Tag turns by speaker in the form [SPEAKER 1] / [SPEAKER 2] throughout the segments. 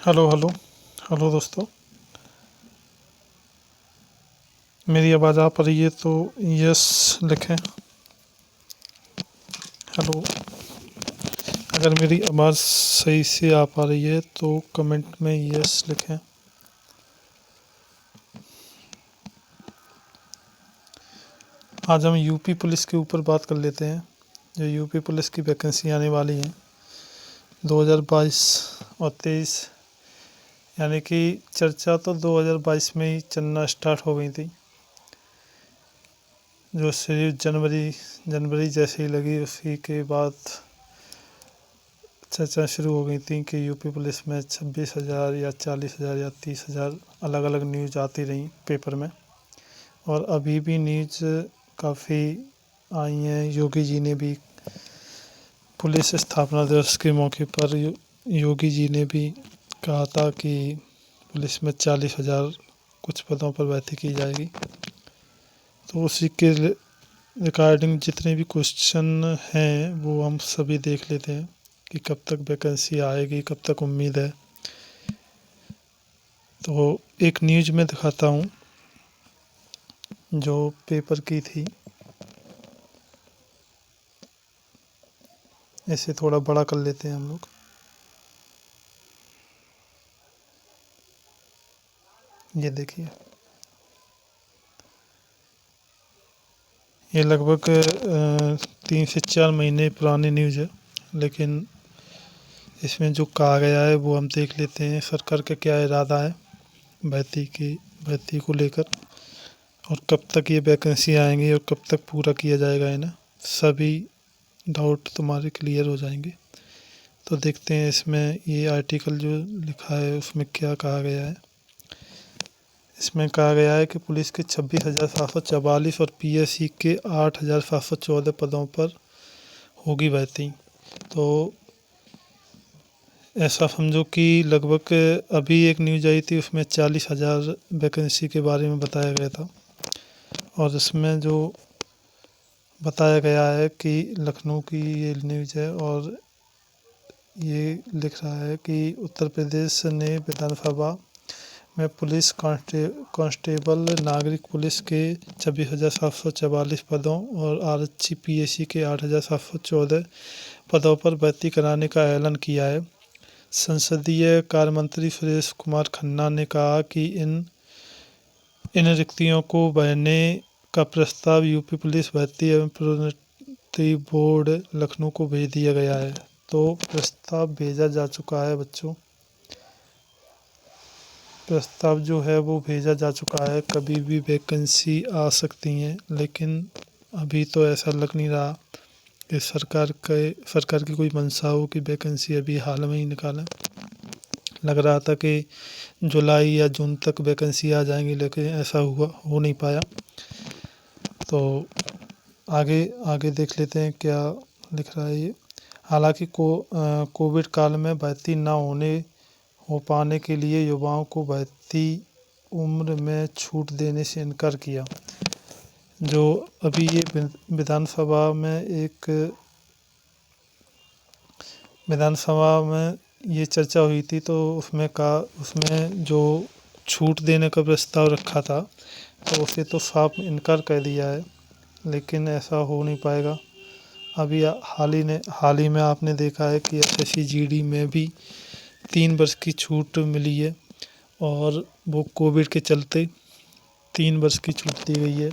[SPEAKER 1] Hello hello hello दोस्तों। मेरी आवाज़ आ पा रही है तो यस लिखें। हेलो। अगर मेरी आवाज़ सही से आ पा रही है तो कमेंट में यस लिखें। आज हम यूपी पुलिस के ऊपर बात कर लेते हैं। जो यूपी पुलिस की वैकेंसी आने वाली हैं 2022 और 23, यानी कि चर्चा तो 2022 में ही चलना स्टार्ट हो गई थी। जो सिर्फ जनवरी जैसे ही लगी उसी के बाद चर्चा शुरू हो गई थी कि यूपी पुलिस में 26,000 या 40,000 या 30,000 अलग अलग न्यूज़ आती रही पेपर में। और अभी भी न्यूज़ काफ़ी आई हैं। योगी जी ने भी पुलिस स्थापना दिवस के मौके पर योगी जी ने भी कहा था कि पुलिस में 40,000 कुछ पदों पर भर्ती की जाएगी। तो उसी के रिगार्डिंग जितने भी क्वेश्चन हैं वो हम सभी देख लेते हैं कि कब तक वैकेंसी आएगी, कब तक उम्मीद है। तो एक न्यूज़ में दिखाता हूँ जो पेपर की थी। इसे थोड़ा बड़ा कर लेते हैं हम लोग। ये देखिए, ये लगभग 3 से 4 महीने पुरानी न्यूज़ है, लेकिन इसमें जो कहा गया है वो हम देख लेते हैं। सरकार का क्या इरादा है भर्ती को लेकर, और कब तक ये वैकेंसी आएंगी और कब तक पूरा किया जाएगा इन्हें। सभी डाउट तुम्हारे क्लियर हो जाएंगे। तो देखते हैं इसमें ये आर्टिकल जो लिखा है उसमें क्या कहा गया है। इसमें कहा गया है कि पुलिस के 26,744 और पीएससी के 8,714 पदों पर होगी भर्ती। तो ऐसा समझो कि लगभग अभी एक न्यूज़ आई थी उसमें 40,000 वैकेंसी के बारे में बताया गया था। और इसमें जो बताया गया है कि लखनऊ की ये न्यूज़ है, और ये लिख रहा है कि उत्तर प्रदेश ने विधानसभा में पुलिस कांस्टेबल नागरिक पुलिस के 26,744 पदों और आरक्षी पीएससी के 8,714 पदों पर भर्ती कराने का ऐलान किया है। संसदीय कार्य मंत्री सुरेश कुमार खन्ना ने कहा कि इन रिक्तियों को भरने का प्रस्ताव यूपी पुलिस भर्ती एवं प्रोन्नति बोर्ड लखनऊ को भेज दिया गया है। तो प्रस्ताव भेजा जा चुका है बच्चों। प्रस्ताव जो है वो भेजा जा चुका है। कभी भी वैकेंसी आ सकती हैं, लेकिन अभी तो ऐसा लग नहीं रहा कि सरकार की कोई मंशा हो कि वैकेंसी अभी हाल में ही निकालें। लग रहा था कि जुलाई या जून तक वैकेंसी आ जाएंगी, लेकिन ऐसा हो नहीं पाया। तो आगे आगे देख लेते हैं क्या लिख रहा है ये। हालांकि कोविड काल में भर्ती न हो पाने के लिए युवाओं को भर्ती उम्र में छूट देने से इनकार किया। जो अभी ये विधानसभा में ये चर्चा हुई थी, तो उसमें जो छूट देने का प्रस्ताव रखा था तो उसे तो साफ इनकार कर दिया है, लेकिन ऐसा हो नहीं पाएगा। अभी हाल ही में आपने देखा है कि एसएससी जीडी में भी 3 वर्ष की छूट मिली है, और वो कोविड के चलते 3 वर्ष की छूट दी गई है।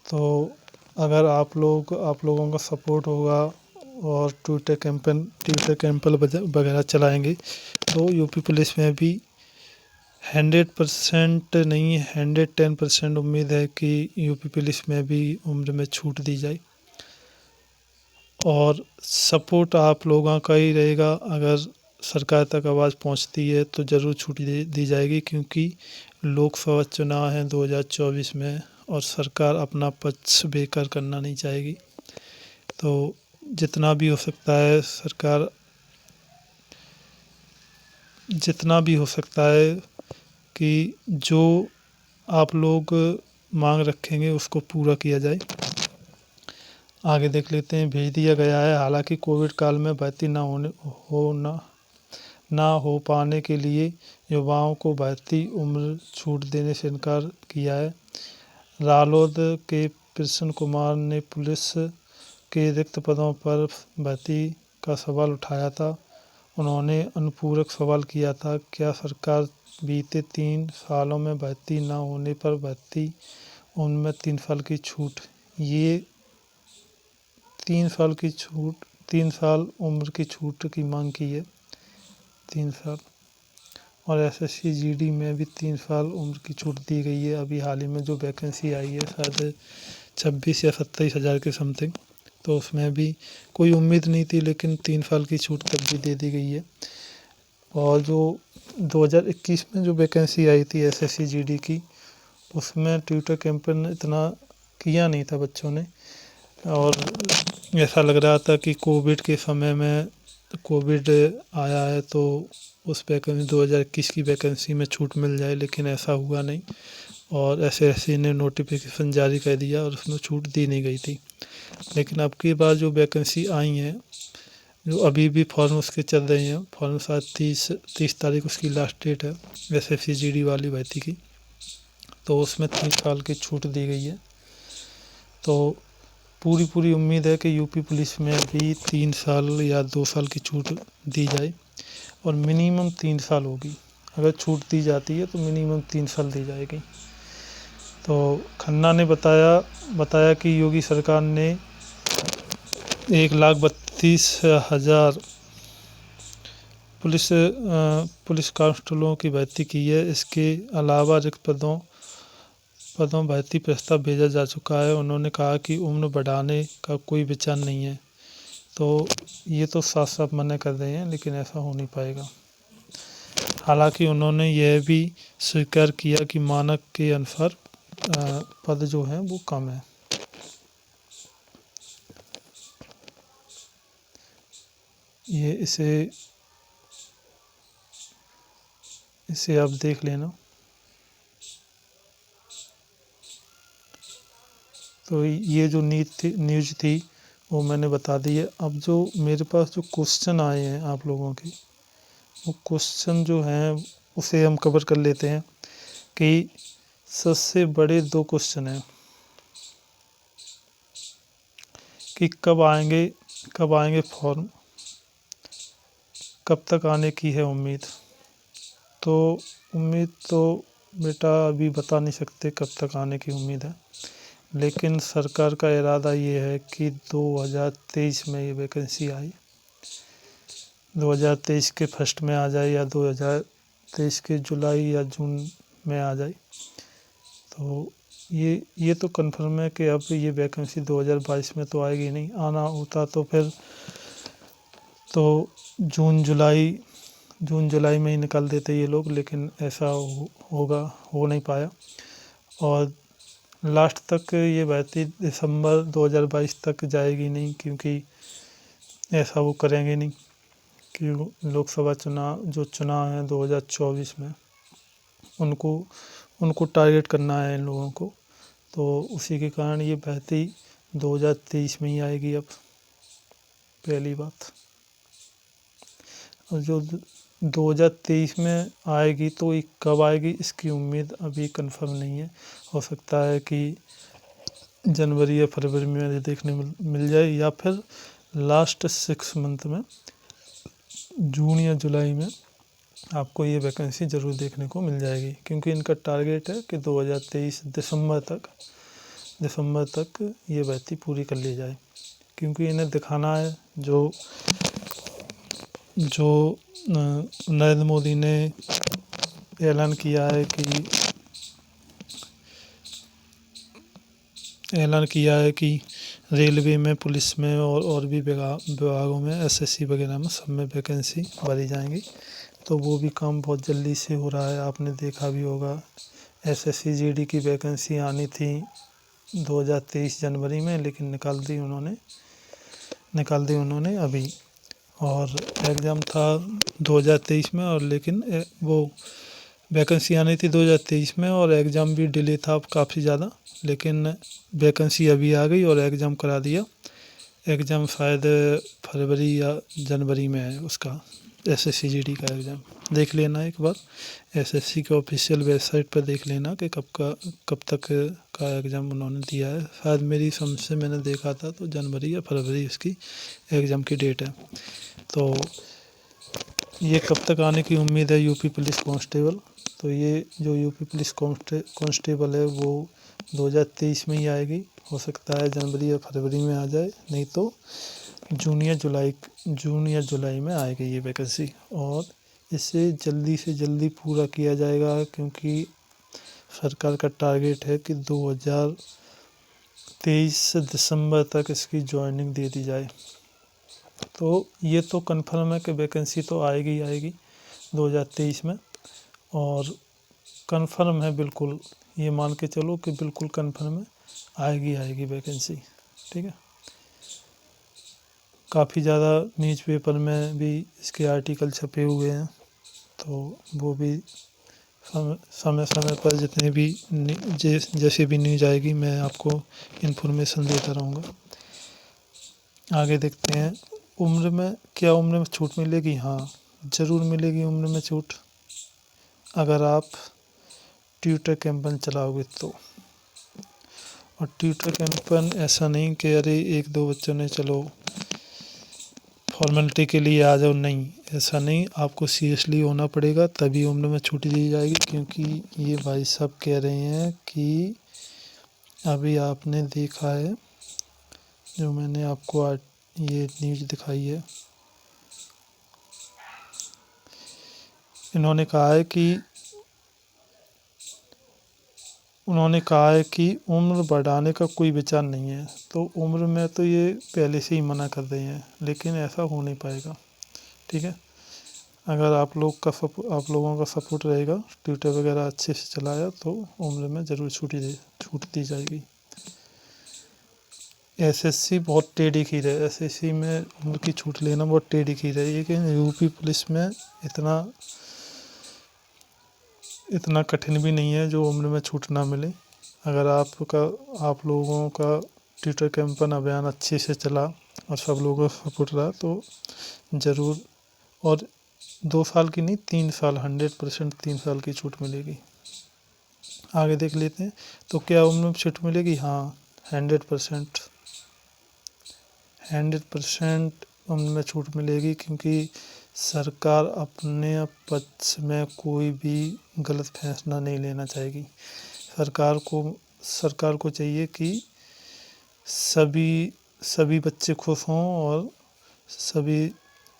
[SPEAKER 1] तो अगर आप लोगों का सपोर्ट होगा और ट्विटर कैंपेन वगैरह चलाएंगे तो यूपी पुलिस में भी 100% नहीं 110% उम्मीद है कि यूपी पुलिस में भी उम्र में छूट दी जाए। और सपोर्ट आप लोगों का ही रहेगा। अगर सरकार तक आवाज़ पहुंचती है तो ज़रूर छूट दी जाएगी, क्योंकि लोकसभा चुनाव है 2024 में और सरकार अपना पक्ष बेकार करना नहीं चाहेगी। तो जितना भी हो सकता है कि जो आप लोग मांग रखेंगे उसको पूरा किया जाए। आगे देख लेते हैं। भेज दिया गया है। हालांकि कोविड काल में भर्ती ना हो पाने के लिए युवाओं को बढ़ती उम्र छूट देने से इनकार किया है। रालोद के कृष्ण कुमार ने पुलिस के रिक्त पदों पर भर्ती का सवाल उठाया था। उन्होंने अनुपूरक सवाल किया था, क्या सरकार बीते 3 सालों में भर्ती न होने पर भर्ती उम्र में 3 साल की छूट, ये 3 साल की छूट, 3 साल उम्र की छूट की मांग की है, 3 साल। और एसएससी जीडी में भी 3 साल उम्र की छूट दी गई है। अभी हाल ही में जो वैकेंसी आई है शायद 26 या 27 हज़ार के समथिंग, तो उसमें भी कोई उम्मीद नहीं थी, लेकिन 3 साल की छूट तब भी दे दी गई है। और जो 2021 में जो वैकेंसी आई थी एसएससी जीडी की, उसमें ट्विटर कैंपेन इतना किया नहीं था बच्चों ने, और ऐसा लग रहा था कि कोविड के समय में कोविड आया है तो उस वैकेंसी 2021 की वैकेंसी में छूट मिल जाए, लेकिन ऐसा हुआ नहीं। और एसएससी ने नोटिफिकेशन जारी कर दिया और उसमें छूट दी नहीं गई थी। लेकिन अब की बार जो वैकेंसी आई हैं, जो अभी भी फॉर्म उसके चल रहे हैं, फॉर्म शायद 30 तारीख उसकी लास्ट डेट है एसएससी जीडी वाली भर्ती की, तो उसमें 3 साल की छूट दी गई है। तो पूरी उम्मीद है कि यूपी पुलिस में भी 3 साल या 2 साल की छूट दी जाए, और मिनिमम 3 साल होगी। अगर छूट दी जाती है तो मिनिमम 3 साल दी जाएगी। तो खन्ना ने बताया कि योगी सरकार ने 1,32,000 पुलिस कांस्टेबलों की भर्ती की है। इसके अलावा रिक्त पदों भर्ती प्रस्ताव भेजा जा चुका है। उन्होंने कहा कि उम्र बढ़ाने का कोई विचार नहीं है। तो ये तो साफ साफ मना कर रहे हैं, लेकिन ऐसा हो नहीं पाएगा। हालांकि उन्होंने यह भी स्वीकार किया कि मानक के अनुसार पद जो हैं वो कम है। ये इसे आप देख लेना। तो ये जो न्यूज़ थी वो मैंने बता दी है। अब जो मेरे पास जो क्वेश्चन आए हैं आप लोगों के, वो क्वेश्चन जो हैं उसे हम कवर कर लेते हैं। कि सबसे बड़े 2 क्वेश्चन हैं कि कब आएंगे फॉर्म, कब तक आने की है उम्मीद। तो उम्मीद तो बेटा अभी बता नहीं सकते कब तक आने की उम्मीद है, लेकिन सरकार का इरादा ये है कि 2023 में ये वैकेंसी आई, 2023 के फर्स्ट में आ जाए या 2023 के जुलाई या जून में आ जाए। तो ये तो कंफर्म है कि अब ये वैकेंसी 2022 में तो आएगी नहीं। आना होता तो फिर तो जून जुलाई में ही निकाल देते ये लोग, लेकिन ऐसा हो नहीं पाया। और लास्ट तक ये भर्ती दिसंबर 2022 तक जाएगी नहीं, क्योंकि ऐसा वो करेंगे नहीं कि लोकसभा चुनाव हैं 2024 में, उनको टारगेट करना है इन लोगों को। तो उसी के कारण ये भर्ती 2023 में ही आएगी अब, पहली बात। और जो 2023 में आएगी तो ये कब आएगी इसकी उम्मीद अभी कंफर्म नहीं है। हो सकता है कि जनवरी या फरवरी में देखने मिल जाए, या फिर लास्ट 6 मंथ में जून या जुलाई में आपको ये वैकेंसी ज़रूर देखने को मिल जाएगी, क्योंकि इनका टारगेट है कि 2023 दिसंबर तक ये भर्ती पूरी कर ली जाए। क्योंकि इन्हें दिखाना है जो नरेंद्र मोदी ने ऐलान किया है कि रेलवे में, पुलिस में और भी विभागों में, एसएससी वगैरह में सब में वैकेंसी भरी जाएंगी। तो वो भी काम बहुत जल्दी से हो रहा है। आपने देखा भी होगा एसएससी जीडी की वैकेंसी आनी थी 2023 जनवरी में, लेकिन निकाल दी उन्होंने अभी। और एग्ज़ाम था 2023 में, और लेकिन वो वैकेंसी आनी थी 2023 में और एग्ज़ाम भी डिले था काफ़ी ज़्यादा, लेकिन वैकेंसी अभी आ गई और एग्ज़ाम करा दिया। एग्ज़ाम शायद फरवरी या जनवरी में है उसका, एसएससी जीडी का एग्ज़ाम देख लेना एक बार, एसएससी के ऑफिशियल वेबसाइट पर देख लेना कि कब तक का एग्ज़ाम उन्होंने दिया है। शायद मेरी समझ से मैंने देखा था तो जनवरी या फरवरी इसकी एग्ज़ाम की डेट है। तो ये कब तक आने की उम्मीद है यूपी पुलिस कांस्टेबल? तो ये जो यूपी पुलिस कांस्टेबल है वो 2023 में ही आएगी। हो सकता है जनवरी या फरवरी में आ जाए, नहीं तो जून या जुलाई में आएगी ये वैकेंसी। और इसे जल्दी से जल्दी पूरा किया जाएगा, क्योंकि सरकार का टारगेट है कि 2023 दिसंबर तक इसकी ज्वाइनिंग दे दी जाए। तो ये तो कन्फर्म है कि वैकेंसी तो आएगी ही आएगी 2023 में, और कन्फर्म है बिल्कुल, ये मान के चलो कि बिल्कुल कन्फर्म है, आएगी वैकेंसी। ठीक है, काफ़ी ज़्यादा न्यूज़पेपर में भी इसके आर्टिकल छपे हुए हैं, तो वो भी समय समय पर जितने भी जैसे भी न्यूज़ आएगी मैं आपको इन्फॉर्मेशन देता रहूँगा। आगे देखते हैं, उम्र में छूट मिलेगी? हाँ, ज़रूर मिलेगी उम्र में छूट, अगर आप ट्यूटर कैंपन चलाओगे तो। और ट्यूटर कैंपन ऐसा नहीं कि अरे एक दो बच्चों ने चलो फॉर्मेलिटी के लिए आ जाओ, नहीं, ऐसा नहीं, आपको सीरियसली होना पड़ेगा तभी उम्र में छूट दी जाएगी। क्योंकि ये भाई साहब कह रहे हैं कि अभी आपने देखा है जो मैंने आपको आज ये न्यूज़ दिखाई है, उन्होंने कहा है कि उम्र बढ़ाने का कोई विचार नहीं है। तो उम्र में तो ये पहले से ही मना कर रहे हैं, लेकिन ऐसा हो नहीं पाएगा। ठीक है, अगर आप लोगों का सपोर्ट रहेगा, ट्विटर वगैरह अच्छे से चलाया, तो उम्र में ज़रूर छूट दी जाएगी। एसएससी बहुत टेढ़ी खीर है, एसएससी में उम्र की छूट लेना बहुत टेढ़ी खीर है। लेकिन यूपी पुलिस में इतना कठिन भी नहीं है जो उम्र में छूट ना मिले। अगर आप लोगों का ट्विटर कैंपेन अभियान अच्छे से चला और सब लोगों का सपोर्ट रहा तो ज़रूर, और 2 साल की नहीं 3 साल, 100% 3 साल की छूट मिलेगी। आगे देख लेते हैं, तो क्या उम्र में छूट मिलेगी? हाँ, 100% उम्र में छूट मिलेगी, क्योंकि सरकार अपने पक्ष में कोई भी गलत फैसला नहीं लेना चाहेगी। सरकार को चाहिए कि सभी बच्चे खुश हों,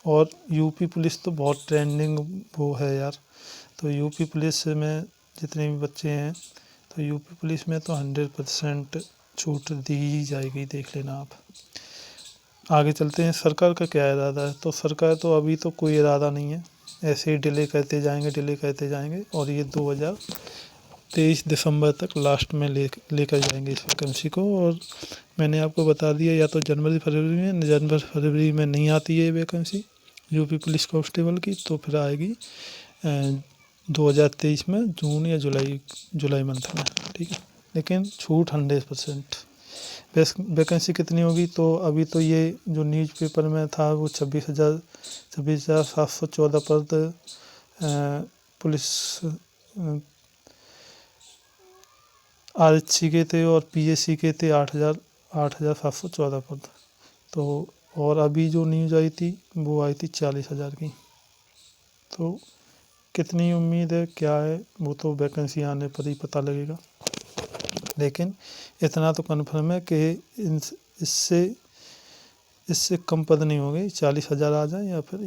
[SPEAKER 1] और यूपी पुलिस तो बहुत ट्रेंडिंग वो है यार। तो यूपी पुलिस में जितने भी बच्चे हैं, तो यूपी पुलिस में तो 100% छूट दी जाएगी, देख लेना आप। आगे चलते हैं, सरकार का क्या इरादा है? तो सरकार तो अभी तो कोई इरादा नहीं है, ऐसे ही डिले करते जाएंगे और ये 2023 दिसंबर तक लास्ट में लेकर जाएंगे इस वैकेंसी को। और मैंने आपको बता दिया, या तो जनवरी फरवरी में नहीं आती है वैकेंसी यूपी पुलिस कांस्टेबल की, तो फिर आएगी 2023 में जून या जुलाई मंथ में। ठीक है, लेकिन छूट 100%। वैकेंसी कितनी होगी? तो अभी तो ये जो न्यूज़पेपर में था वो 26,714 पद पुलिस आरक्षी के थे, और पीएससी के थे 8,714 पद। तो और अभी जो न्यूज़ आई थी वो आई थी 40,000 की। तो कितनी उम्मीद है, क्या है, वो तो वैकेंसी आने पर ही पता लगेगा। लेकिन इतना तो कन्फर्म है कि इससे कम पद नहीं होंगे, 40,000 आ जाए, या फिर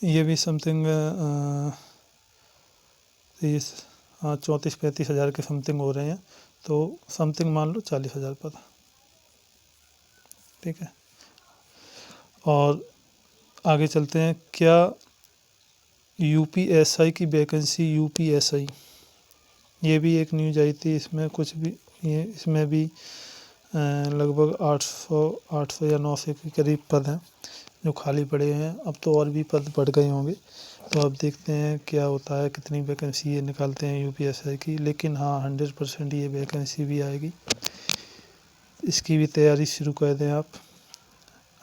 [SPEAKER 1] ये भी समथिंग 34-35 हज़ार के समथिंग हो रहे हैं। तो समथिंग मान लो 40,000 पद। ठीक है, और आगे चलते हैं, क्या यूपीएसआई की वैकेंसी, यूपीएसआई ये भी एक न्यूज़ आई थी, इसमें भी लगभग 800 या 900 के करीब पद हैं जो खाली पड़े हैं। अब तो और भी पद बढ़ गए होंगे, तो अब देखते हैं क्या होता है, कितनी वैकेंसी ये निकालते हैं यूपीएसआई की। लेकिन हाँ, 100% ये वैकेंसी भी आएगी, इसकी भी तैयारी शुरू कर दें आप।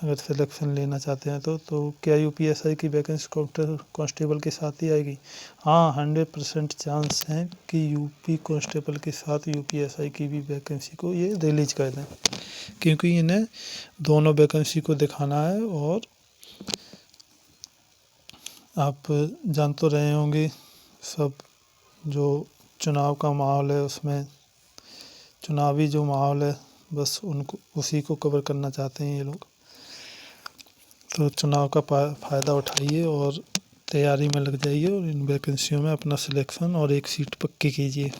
[SPEAKER 1] अगर सिलेक्शन लेना चाहते हैं तो क्या यूपीएसआई की वैकेंसी कांस्टेबल के साथ ही आएगी? हाँ, 100% चांस है कि यूपी कांस्टेबल के साथ यूपीएसआई की भी वैकेंसी को ये रिलीज कर दें, क्योंकि इन्हें दोनों वैकेंसी को दिखाना है। और आप जान तो रहे होंगे सब, जो चुनाव का माहौल है उसमें, चुनावी जो माहौल है बस उनको उसी को कवर करना चाहते हैं ये लोग। तो चुनाव का फ़ायदा उठाइए और तैयारी में लग जाइए और इन वैकेंसियों में अपना सिलेक्शन और एक सीट पक्की कीजिए।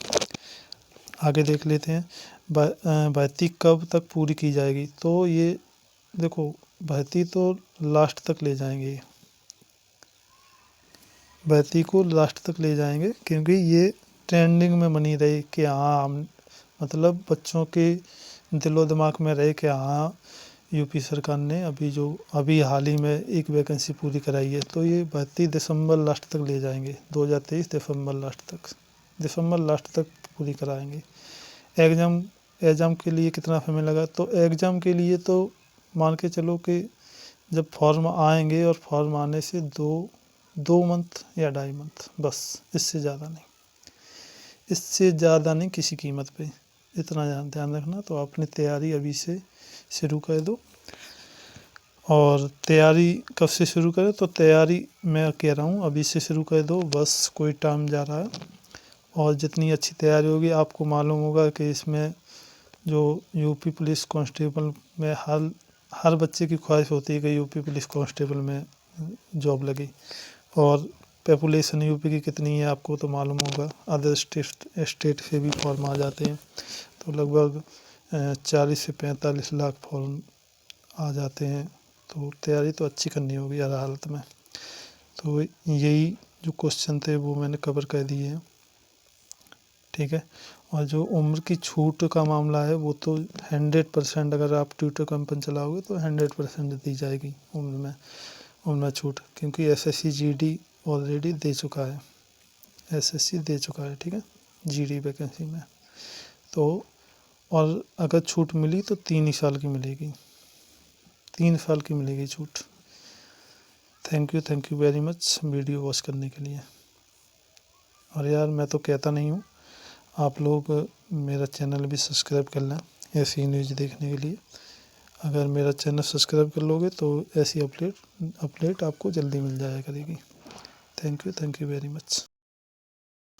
[SPEAKER 1] आगे देख लेते हैं भर्ती कब तक पूरी की जाएगी। तो ये देखो, भर्ती तो लास्ट तक ले जाएंगे, भर्ती को लास्ट तक ले जाएंगे, क्योंकि ये ट्रेंडिंग में बनी रही कि हाँ मतलब बच्चों के दिलो दिमाग में रहे कि हाँ यूपी सरकार ने अभी हाल ही में एक वैकेंसी पूरी कराई है। तो ये भर्ती दिसंबर लास्ट तक ले जाएंगे, 2023 दिसंबर लास्ट तक पूरी कराएंगे। एग्ज़ाम के लिए कितना समय लगा? तो एग्ज़ाम के लिए तो मान के चलो कि जब फॉर्म आएंगे और फॉर्म आने से 2 मंथ या 2.5 मंथ, बस, इससे ज़्यादा नहीं किसी कीमत पे। इतना ध्यान रखना। तो अपनी तैयारी अभी से शुरू कर दो। और तैयारी कब से शुरू करें? तो तैयारी मैं कह रहा हूँ अभी से शुरू कर दो, बस कोई टाइम जा रहा है। और जितनी अच्छी तैयारी होगी, आपको मालूम होगा कि इसमें जो यूपी पुलिस कांस्टेबल में हर बच्चे की ख्वाहिश होती है कि यूपी पुलिस कांस्टेबल में जॉब लगे। और पॉपुलेशन यूपी की कितनी है आपको तो मालूम होगा, अदर स्टेट से भी फॉर्म आ जाते हैं। तो लगभग 40 से 45 लाख फॉर्म आ जाते हैं। तो तैयारी तो अच्छी करनी होगी हर हालत में। तो यही जो क्वेश्चन थे वो मैंने कवर कर दिए हैं, ठीक है। और जो उम्र की छूट का मामला है वो तो 100%, अगर आप ट्यूटर कंपनी चलाओगे तो 100% दी जाएगी उम्र में छूट, क्योंकि एसएससी जीडी ऑलरेडी दे चुका है, एसएससी दे चुका है, ठीक है, जीडी वैकेंसी में। तो और अगर छूट मिली तो 3 ही साल की मिलेगी, 3 साल की मिलेगी छूट। Thank you very much video watch करने के लिए। और यार, मैं तो कहता नहीं हूँ, आप लोग मेरा चैनल भी सब्सक्राइब कर लें ऐसी न्यूज़ देखने के लिए। अगर मेरा चैनल सब्सक्राइब कर लोगे तो ऐसी अपडेट आपको जल्दी मिल जाया करेगी। Thank you very much.